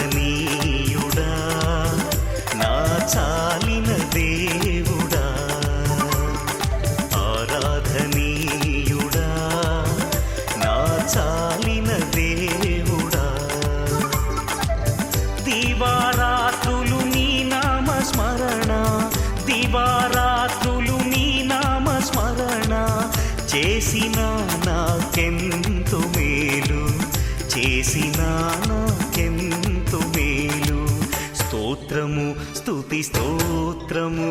ఆరాధనీయుడా నా చాలిన దేవుడా, ఆరాధనీయుడా నా చాలిన దేవుడా, దివారాత్రులు నీ నామ స్మరణ, దివారాత్రులు నీ నామ స్మరణ చేసిన నాకెంతో మేలు, చేసిన నాకెంతో మేలు. స్తోత్రము స్తుతి స్తోత్రము,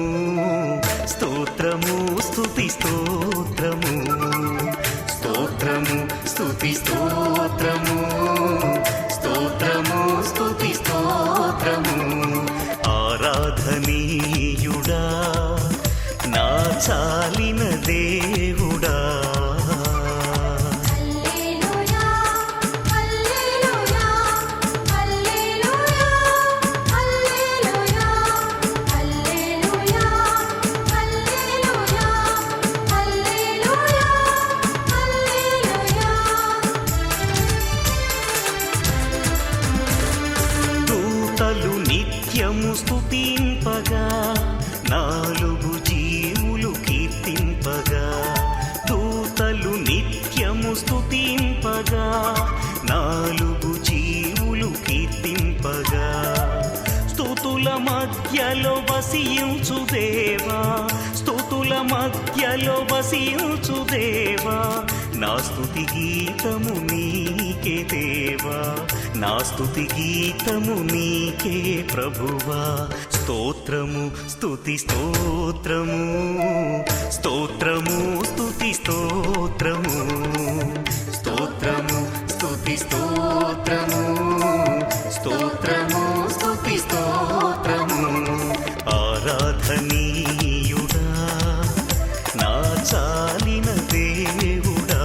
స్తోత్రము స్తుతి స్తోత్రము, స్తోత్రము స్తుతి స్తోత్రము, స్తోత్రము స్తుతి స్తోత్రము. ఆరాధనీయుడా నా చాలిన దేవుడా, దూతలు నిత్యము స్తుతింపగా, నాలుగు జీవులు కీర్తింపగా, దూతలు నిత్యము స్తుతింపగా, నాలుగు జీవులు కీర్తింపగా, స్తుతుల మధ్యలో వసించు దేవా, స్తుతుల మధ్యలో వసించు దేవా, నా స్తుతి గీతము నీకే దేవా, నా స్తుతి గీతము నీకే ప్రభువా. స్తోత్రము స్తుతి స్తోత్రము, స్తోత్రము స్తుతి స్తోత్రము, స్తోత్రము స్తుతి స్తోత్రము, స్తోత్రము స్తుతి స్తోత్రము. ఆరాధనీయుడా నా చాలిన దేవుడా,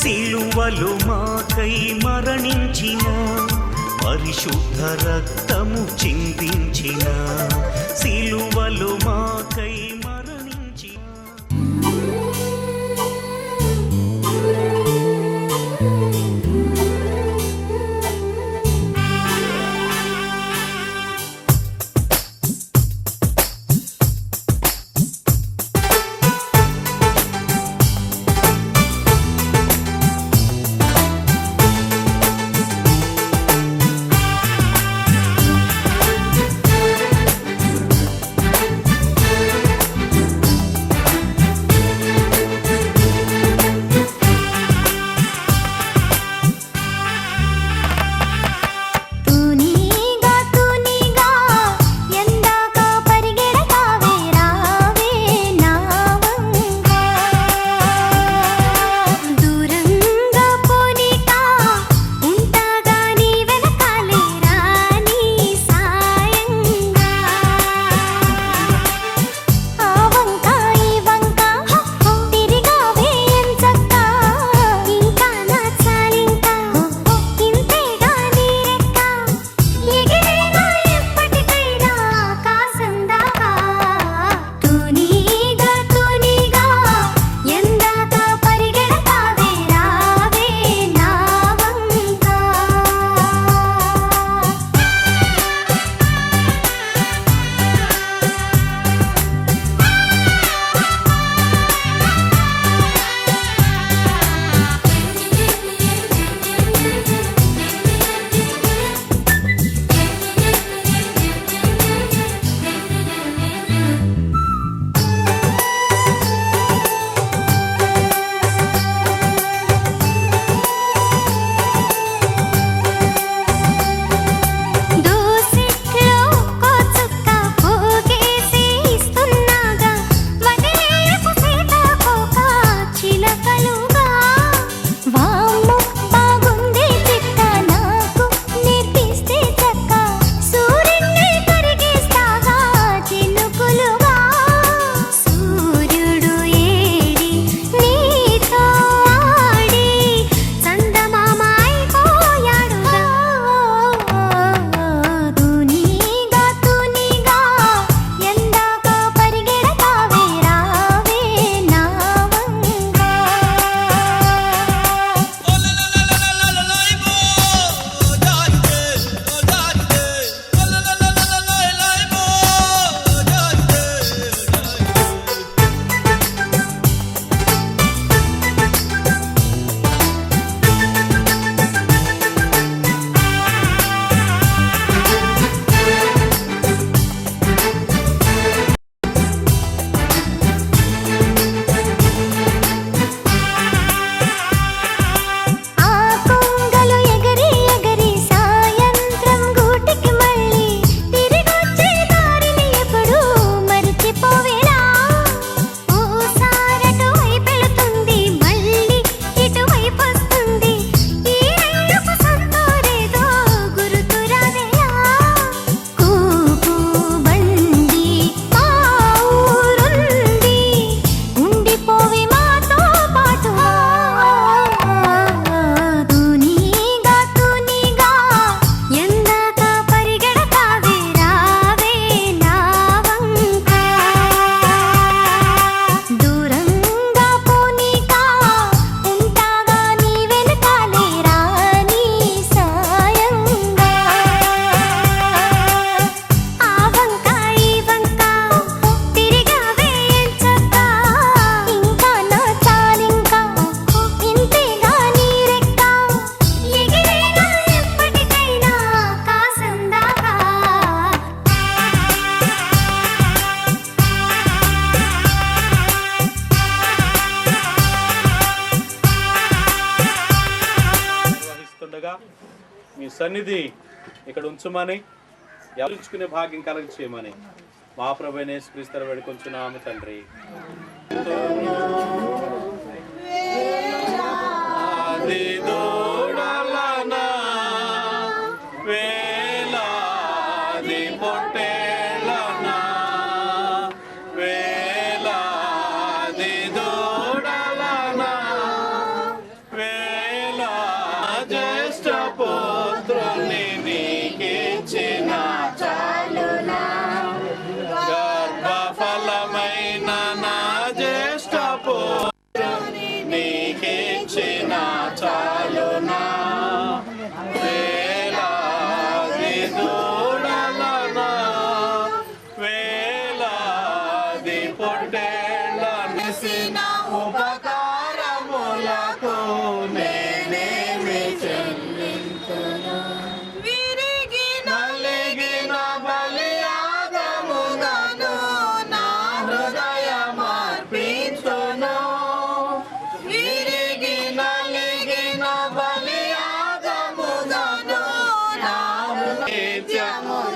సిలువలో మాకై మరణించిన, పరిశుద్ధ రక్తము చిందించిన, సిలువలో మాకై మరణించిన. వెళ్ళిపోతుండగా మీ సన్నిధి ఇక్కడ ఉంచుమని ఎవరించుకునే భాగ్యం కలగ చేయమని మా ప్రభువైన యేసుక్రీస్తు వేడుకొంచున్నాము తండ్రి.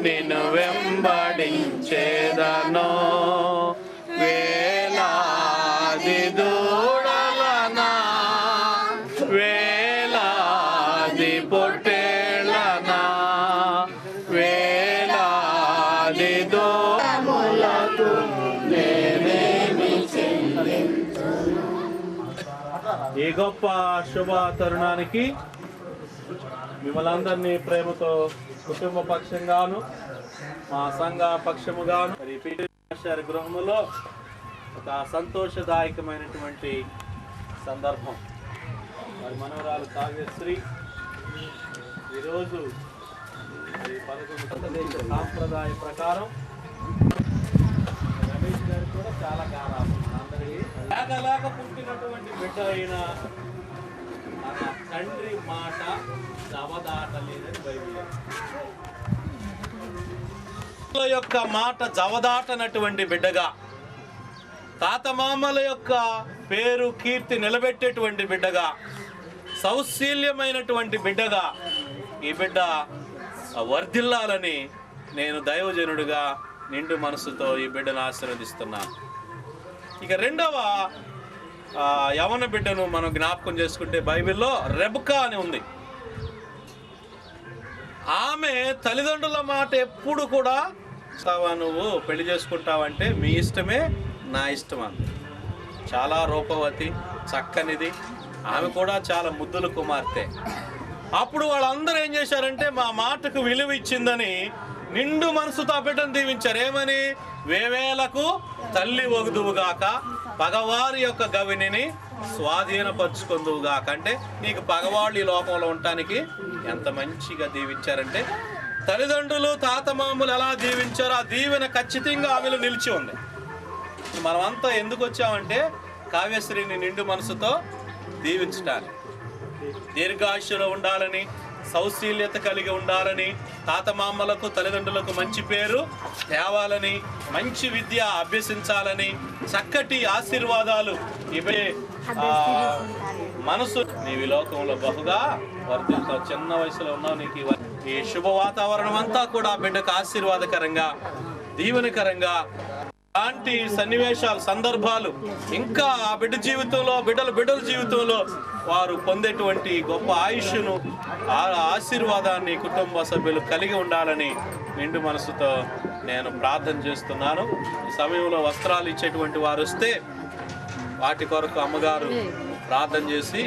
నిన్ను వెంబడించేదను వేలాది దూడలనా వేలాది పొట్టేళ్ళనా వేలాది దూడములకు నేనేమి చెల్లించును. ఈ గొప్ప శుభ తరుణానికి మిమ్మల్ని అందరినీ ప్రేమతో కుటుంబ పక్షంగాను మా సంఘ పక్షముగాను మరి పీటర్ గృహములో ఒక సంతోషదాయకమైనటువంటి సందర్భం. మరి మనవరాలు కావ్యశ్రీ ఈరోజు 11 సాంప్రదాయ ప్రకారం రమేష్ గారు కూడా చాలా గారాలు అందరికీ లేక పుట్టినటువంటి బిడ్డ అయిన తన తండ్రి మాట జవదాటలేదని బైబిల్ యొక్క మాట జవదాటనటువంటి బిడ్డగా, తాతమామల యొక్క పేరు కీర్తి నిలబెట్టేటువంటి బిడ్డగా, సౌశీల్యమైనటువంటి బిడ్డగా ఈ బిడ్డ వర్ధిల్లాలని నేను దైవజనుడిగా నిండు మనసుతో ఈ బిడ్డను ఆశీర్వదిస్తున్నాను. ఇక రెండవ యవన బిడ్డను మనం జ్ఞాపకం చేసుకుంటే బైబిల్లో రెబకా అని ఉంది. ఆమె తల్లిదండ్రుల మాట ఎప్పుడు కూడా నువ్వు పెళ్లి చేసుకుంటావంటే మీ ఇష్టమే నా ఇష్టం అంది. చాలా రూపవతి, చక్కనిది. ఆమె కూడా చాలా ముద్దుల కుమార్తె. అప్పుడు వాళ్ళందరూ ఏం చేశారంటే మా మాటకు విలువ ఇచ్చిందని నిండు మనసుతో బిడ్డను దీవించారు. ఏమని? వేవేలకు తల్లి ఒగుదువుగాక, పగవారి యొక్క గవిని స్వాధీనపరుచుకుందువుగాక. అంటే నీకు పగవాళ్ళు ఈ లోకంలో ఉండటానికి ఎంత మంచిగా దీవించారంటే, తల్లిదండ్రులు తాతమామలు ఎలా దీవించారో ఆ దీవెన ఖచ్చితంగా ఆమెలో నిలిచి ఉంది. మనమంతా ఎందుకు వచ్చామంటే కావ్యశ్రీని నిండు మనసుతో దీవించటానికి, దీర్ఘాయుష్యులో ఉండాలని, సౌశీల్యత కలిగి ఉండాలని, తాతమామలకు తల్లిదండ్రులకు మంచి పేరు తేవాలని, మంచి విద్య అభ్యసించాలని, చక్కటి ఆశీర్వాదాలు ఇవే మనసు నీవి లోకంలో బహుగా వర్ధిల్తావు. చిన్న వయసులో ఉన్నావు. నీకు ఈ శుభ వాతావరణం అంతా కూడా బిడ్డకు ఆశీర్వాదకరంగా, దీవెనకరంగా, అలాంటి సన్నివేశాలు, సందర్భాలు ఇంకా ఆ బిడ్డ జీవితంలో, బిడ్డల జీవితంలో వారు పొందేటువంటి గొప్ప ఆయుష్ను, ఆశీర్వాదాన్ని కుటుంబ సభ్యులు కలిగి ఉండాలని నిండు మనసుతో నేను ప్రార్థన చేస్తున్నాను. ఈ సమయంలో వస్త్రాలు ఇచ్చేటువంటి వారు వస్తే వాటి కొరకు అమ్మగారు ప్రార్థన చేసి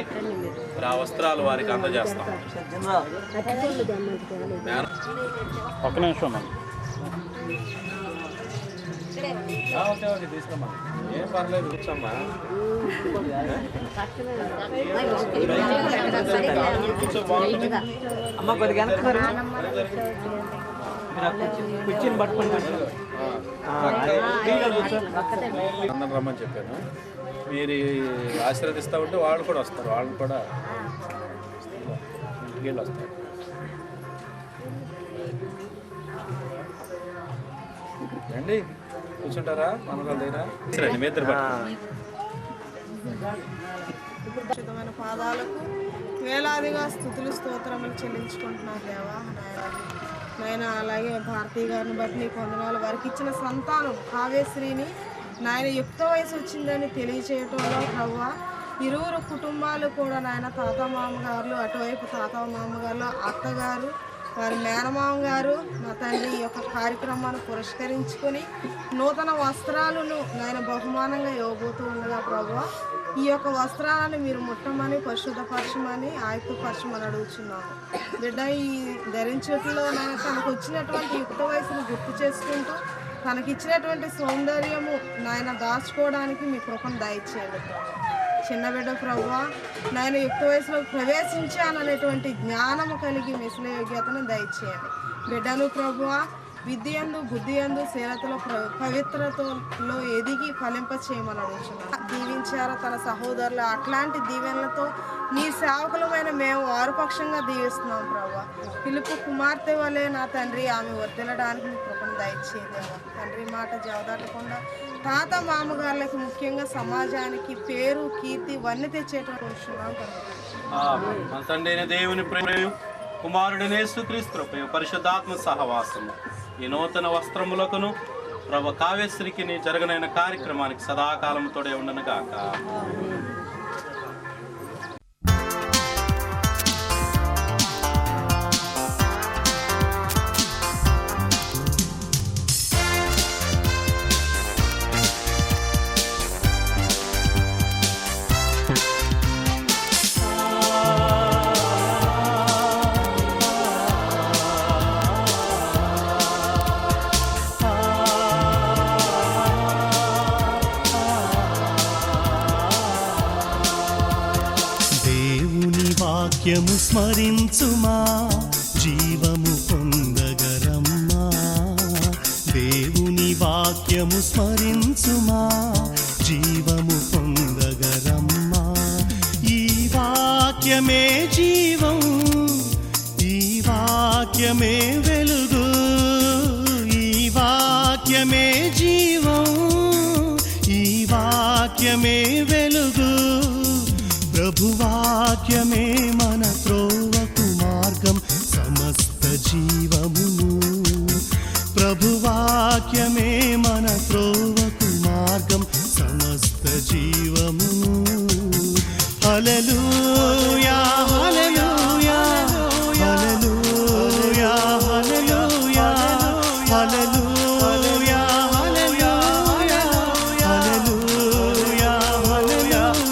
ఆ వస్త్రాలు వారికి అందజేస్తాం. ఒక్క నిమిషం ఓకే తీసుకుమ్మా, ఏం పర్లేదు, కూర్చోమ్మా. అమ్మ కొద్దిగా కూర్చొని పట్టుకొని అందరం రమ్మని చెప్పాను. మీరు ఆశీర్వదిస్తూ ఉంటే వాళ్ళు కూడా వస్తారు. వాళ్ళు కూడా ఇంటికి వెళ్ళి వస్తారు. రండి, కూర్చుంటారా? మనవాళ్ళ దగ్గర రండి, మీ ఇద్దరు పాదాలకు వేలాదిగా స్తుతులు స్తోత్రములు చెల్లించుకుంటున్నారు దేవా నాయన. అలాగే భారతీయ గారిని బట్టి నీ వందనాలు. వారికి ఇచ్చిన సంతానం కావ్యశ్రీని నాయన యుక్త వయసు వచ్చిందని తెలియచేయటంలో ప్రభువా ఇరువురు కుటుంబాలు కూడా నాయన తాత మామగారులు, అటువైపు తాత మామగారులు, అత్తగారు, వారి మేనమామ గారు మా తండ్రి ఈ యొక్క కార్యక్రమాన్ని పురస్కరించుకొని నూతన వస్త్రాలను నాయన బహుమానంగా ఇవ్వబోతూ ఉండగా ప్రభువా ఈ యొక్క వస్త్రాలను మీరు ముట్టమని పరిశుద్ధపరచమని ఆయుక్తపరచమని అడుగుతున్నాము. బిడ్డ ఈ ధరించట్లో నాయన తనకు వచ్చినటువంటి యుక్త వయసును గుర్తు చేసుకుంటూ తనకిచ్చినటువంటి సౌందర్యము నాయన దాచుకోవడానికి మీ కృపను దయచేయండి. చిన్న బిడ్డ ప్రభువా నాయన యుక్త వయసులో ప్రవేశించాననేటువంటి జ్ఞానము కలిగి మిశ్ర యోగ్యతను దయచేయండి. బిడ్డను ప్రభువా విద్యందు బుద్ధియందు శీలతలో పవిత్రతలో ఎదిగి ఫలింప చేయమని అడుగుతున్నాను. దీవించారా తన సహోదరులు అట్లాంటి దీవెనలతో నీ సేవకులమైన మేము వారుపక్షంగా దీవిస్తున్నాం ప్రభువా. పిలుపు కుమార్తె వలె నా తండ్రి ఆమె వర్దిల్లడానికి మీ కృపను దయచేయదేవా. తండ్రి మాట జవదాటకుండా తాత మామగారులకు ముఖ్యంగా సమాజానికి పేరు కీర్తి వన్నీ తెచ్చేటువంటి మన తండ్రి అయిన దేవుని ప్రేమ కుమారుడనే యేసుక్రీస్తు కృపయు పరిశుద్ధాత్మ సహవాసము ఈ నూతన వస్త్రములకును ప్రభు కావ్యశ్రీకి జరగనైన కార్యక్రమానికి సదాకాలం తోడే ఉండను గాక. వాక్యము స్మరించుమా జీవము పొందగరమ్మా. దేవుని వాక్యము స్మరించుమా జీవము పొందగరమ్మా. ఈ వాక్యమే జీవం, ఈ వాక్యమే వెలుగు, ఈ వాక్యమే జీవం, ఈ వాక్యమే వెలుగు. ప్రభువాక్యమే మన త్రోవకు మార్గం సమస్త జీవమును. ప్రభువాక్యమే మన త్రోవకు మార్గం సమస్త జీవమును. హల్లెలూయా హల్లెలూయా హల్లెలూయా హల్లెలూయా హల్లెలూయా హల్లెలూయా హల్లెలూయా హల్లెలూయా.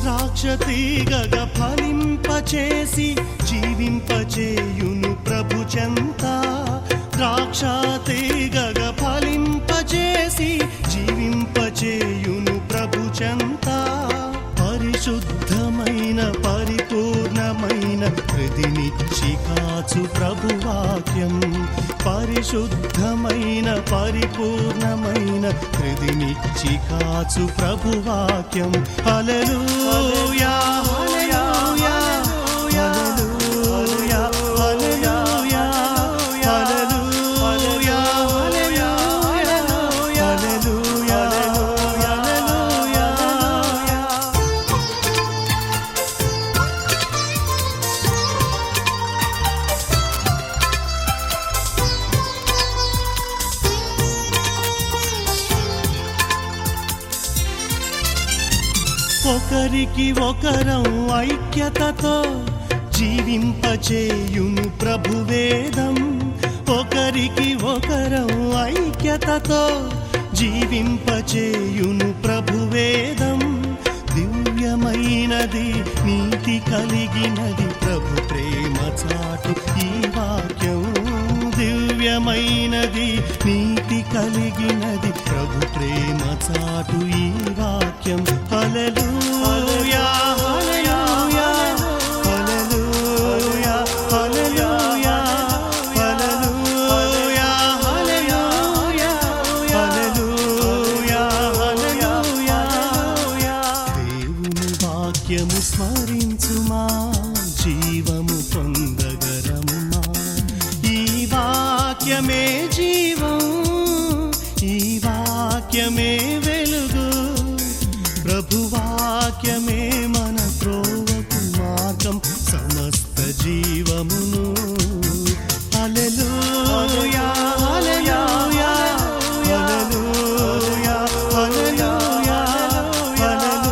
ద్రాక్షతీగగా ఫలింపచేసి జీవింపచేయును ప్రభు చెంత. ద్రాక్షతీగగా ఫలింపచేసి జీవింపచేయును ప్రభు చెంత. పరిశుద్ధమైన పరిపూర్ణమైన హృదినిచ్చి కాచు ప్రభువాక్యం. పరిశుద్ధమైన పరిపూర్ణమైన హృదినిచ్చి కాచు ప్రభువాక్యం. హల్లెలూయా హల్లెలూయా హల్లెలూయా హల్లెలూయా హల్లెలూయా హల్లెలూయా హల్లెలూయా హల్లెలూయా. ఒకరికి ఒకరం ఐక్యతతో జీవింపచేయును ప్రభువేదం. ఒకరికి ఒకరం ఐక్యతతో జీవింపచేయును ప్రభువేదం. దివ్యమైనది నీతి కలిగినది ప్రభు ప్రేమ చాటు ఈ వాక్యం. దివ్యమైనది నీతి కలిగినది ప్రభు ప్రేమ చాటు ఈ వాక్యం. హల్లెలూయా హల్లెలూయా హల్లెలూయా హల్లెలూయా హల్లెలూయా హల్లెలూయా హల్లెలూయా హల్లెలూయా. దేవుని వాక్యము స్మరించు వాక్యమే మన త్రోవకు మార్గం సమస్త జీవమును. హల్లెలూయా హల్లెలూయా హల్లెలూయా హల్లెలూయా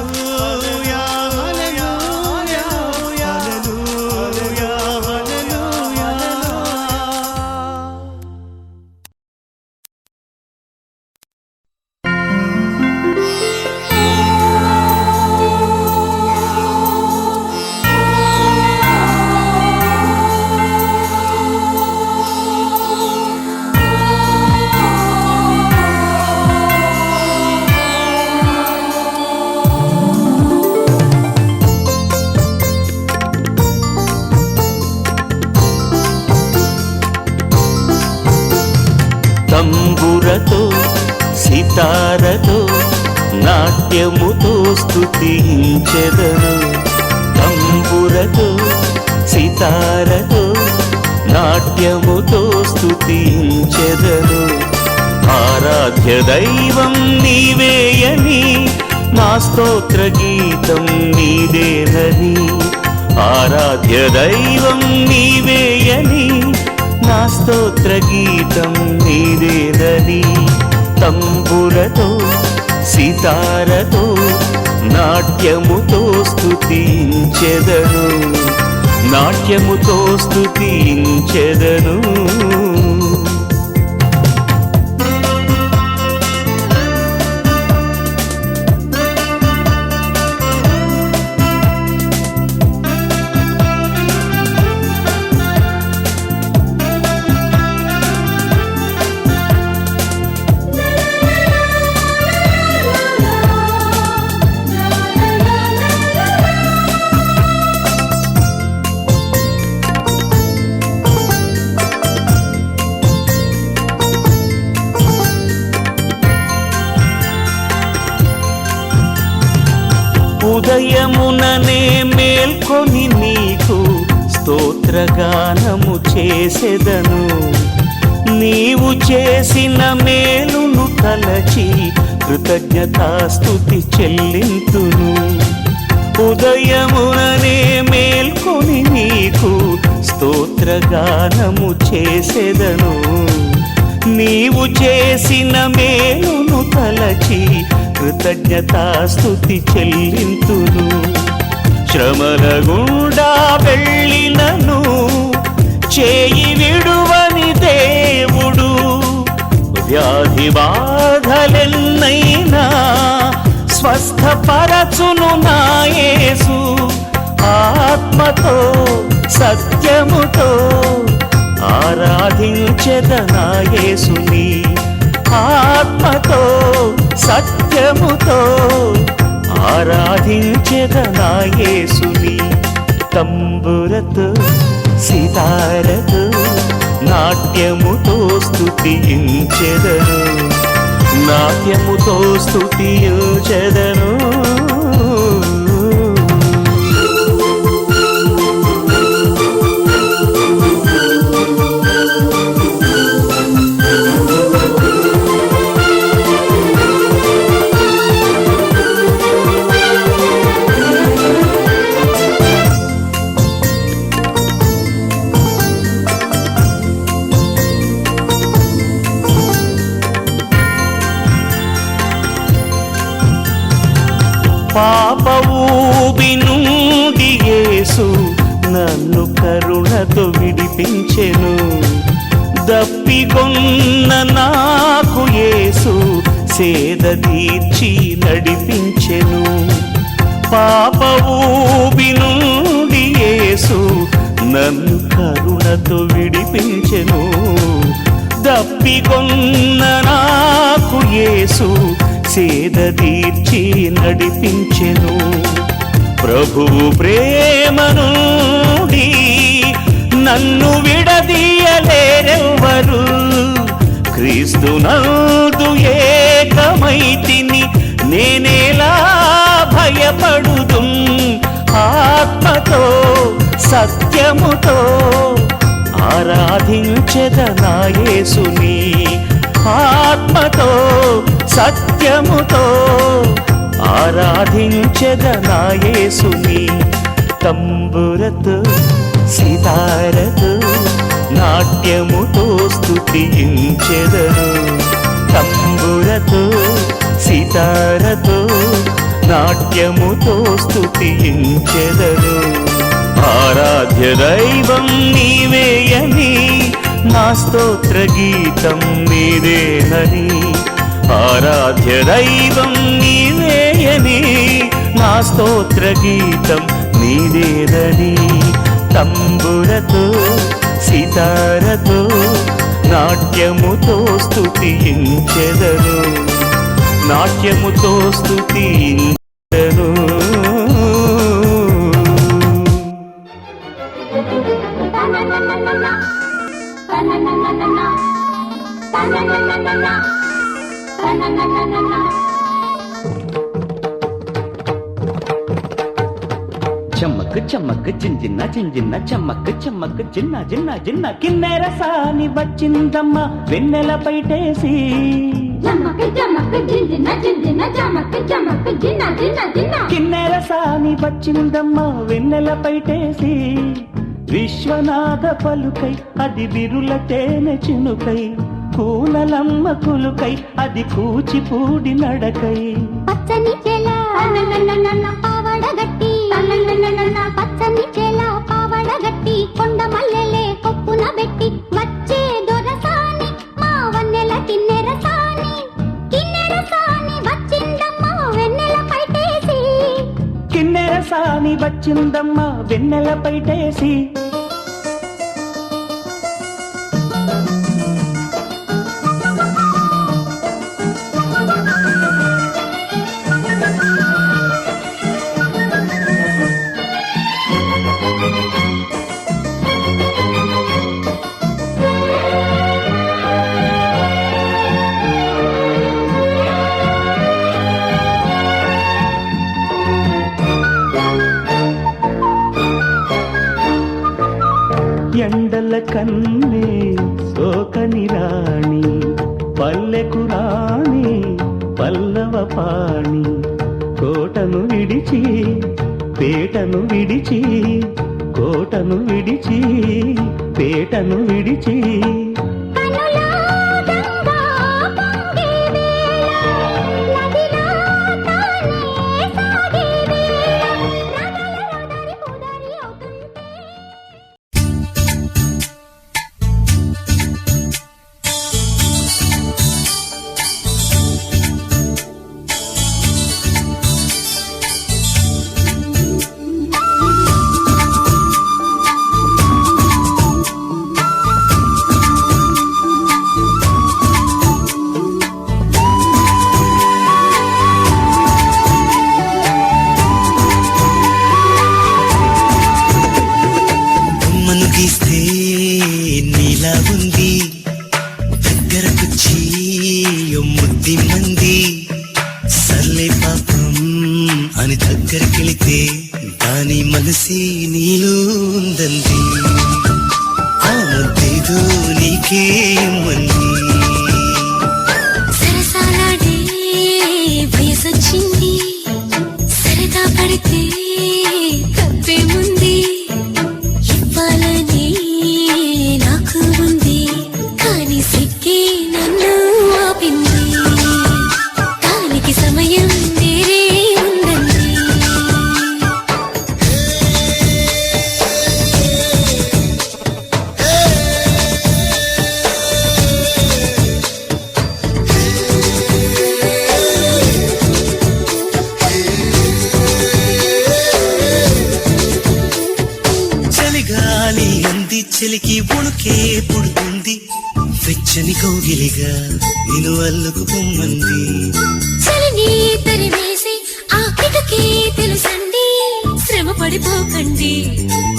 హల్లెలూయా హల్లెలూయా హల్లెలూయా హల్లెలూయా. తంబురతో సితారతో నాట్యముతో స్తుతించెదను. తంబురతో సితారతో నాట్యముతో స్తుతించెదను. ఆరాధ్య దైవం నీవేయని నా స్తోత్ర గీతం నీదేనని. ఆరాధ్య దైవం నీవేయని నా స్తోత్ర గీతం నీదేనని. తంబురతో సితారతో నాట్యముతో స్తుతించెదను. నాట్యముతో స్తుతించెదను. ఉదయముననే మేల్కొని నీకు స్తోత్రగానము చేసెదను. నీవు చేసిన మేలును తలచి కృతజ్ఞతాస్తుతి చెల్లింతును. ఉదయముననే మేల్కొని నీకు స్తోత్రగానము చేసెదను. నీవు చేసిన మేలును తలచి కృతజ్ఞతాస్తుతి చెల్లింతును. శ్రమల గుండా వెళ్ళినను చేయి విడువని దేవుడు. వ్యాధి బాధలెన్నైనా స్వస్థపరచును నా యేసు. ఆత్మతో సత్యముతో ఆరాధించెద నా యేసుని. ఆత్మతో సత్యముతో ఆరాధించెద నా యేసుని. తంబురతో సితారతో నాట్యముతో స్తుతించెదను. నాట్యముతో స్తుతించెదను. పాప ఊబి నుండి యేసు నన్ను కరుణతో విడిపించెను. దప్పికొన్న నాకు యేసు సేద తీర్చి నడిపించెను. పాప ఊబి నుండి యేసు నన్ను కరుణతో విడిపించెను. దప్పికొన్న నాకు యేసు సేద తీర్చి నడిపించెను. ప్రభువు ప్రేమ నుండి నన్ను విడదీయలేరెవ్వరు. క్రీస్తునందు ఏకమైతిని నేనేలా భయపడుదు. ఆత్మతో సత్యముతో ఆరాధించెద నా యేసుని. ఆత్మతో సత్యముతో ఆరాధించెద నా యేసుని. తంబురతో సితారతో నాట్యముతో స్తుతించెదను. తంబురతో సితారతో నాట్యముతో స్తుతించెదను. ఆరాధ్య దైవం నీవేయని నా స్తోత్ర గీతం నీదేనని. ఆరాధ్య దైవం నీవేయని నా స్తోత్ర గీతం నీదేనని. తంబురతో సితారతో నాట్యముతో స్తుతించెదను. నాట్యముతో స్తుతించెదను. చమ్మక్ చమ్మక్ జింజిన్న జింజిన్న చమ్మక్ చమ్మక్ జిన్న జిన్న జిన్న కిన్నెర సాని వచ్చిందమ్మ వెన్నెల పైటేసి. కిన్నెర సాని వచ్చిందమ్మ వెన్నెల పైటేసి. విశ్వనాథ పలుకై అది బిరుల తేనె చినుకై. కూనలమ్మ కులుకై అది కూచిపూడి నడకై. పచ్చని చెల పావడగట్టి పచ్చని చెల పావడగట్టి కొండ మల్లెలే కొప్పున పెట్టి వచ్చే దొరసాని మా వన్నెల కిన్నెర సాని. కిన్నెర సాని వచ్చిందమ్మ వెన్నెల పైటేసి. కిన్నెర సాని వచ్చిందమ్మ వెన్నెల పైటేసి. ఎండల కన్నే సోకని రాణి పల్లెకు రాణి పల్లవ పాణి. కోటను విడిచి పేటను విడిచి కోటను విడిచి పేటను విడిచి. గీస్తే నీలా ఉంది దగ్గరకొచ్చి ముద్ది మంది. సర్లే పాపం అని దగ్గరికెళితే దాని మనసే నీలో ఉందంది. ఆ ముద్దేదో నీకే మంది. సరసాలాడే వయసొచ్చింది సరదా పడితే తప్పేముంది. ఇవ్వాలని నాకు ఉంది కానీ సిగ్గే నన్ను ఆపింది. దానికి సమయం వేరే ఉందండి. చలిగాలి అంది చెలికి ఉణుకే పుడుతుంది. వెచ్చని కౌగిలిగా నేను అల్లుకు పొమ్మంది. చలిని తరిమేసి ఆ కిటకే తెలుసండి. శ్రమ పడిపోకండి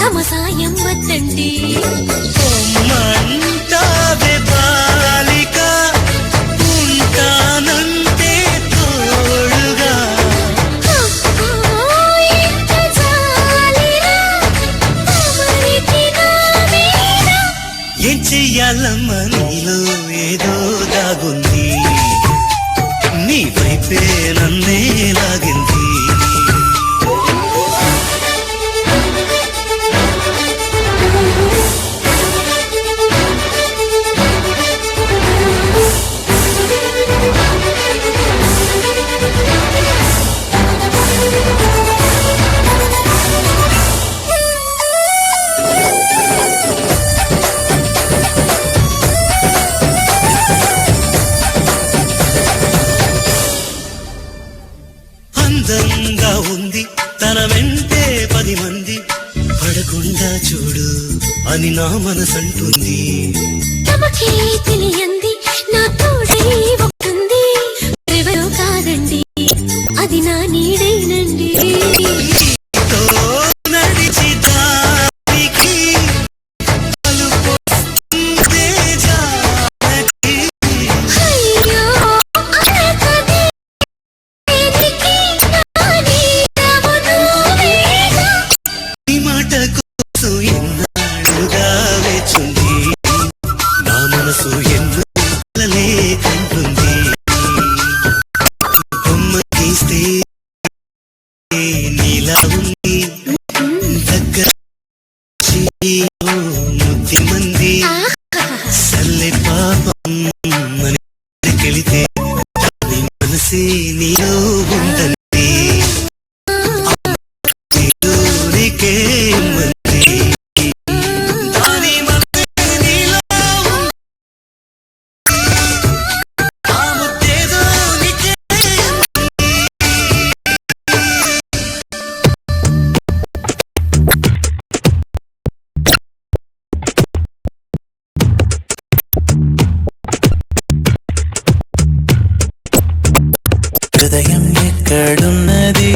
తమ సాయం వద్దండి. పొమ్మంటావే బాలిక ఉంటానంటే తోడుగా. ఏం చెయ్యాలమ్మా నీలో ఏదో దాగుంది. నీ వైపే నా నన్నే లాగింది. అందంగా ఉంది తన వెంటే 10 మంది, పడకుండా చూడు అని నా మనసంటుంది. తమకే తెలియంది నా తోడే ఒకటుంది, ఎవరో కాదండి అది నా నీడేనండి. తో నడిచి దారికి అలుపొస్తుందే జానకి. అయ్యో అలకది దేనికి నా నీడవును వేగా. ఈ మాట కోసం ఎన్నాళ్ళుగా వేచుంది, నా మనసు ఎన్నో కలలే కంటుంది. బొమ్మ గీస్తే నీలా ఉంది, దగ్గర ముద్ది మంది సల్లె పాపం మనకెళితే నీ మనసే నీలో ఉందండి. నీకే మంది దాని మనసే నీలో ఉంది. ఆ ముద్దేదో నీకే హృదయం ఎక్కడున్నది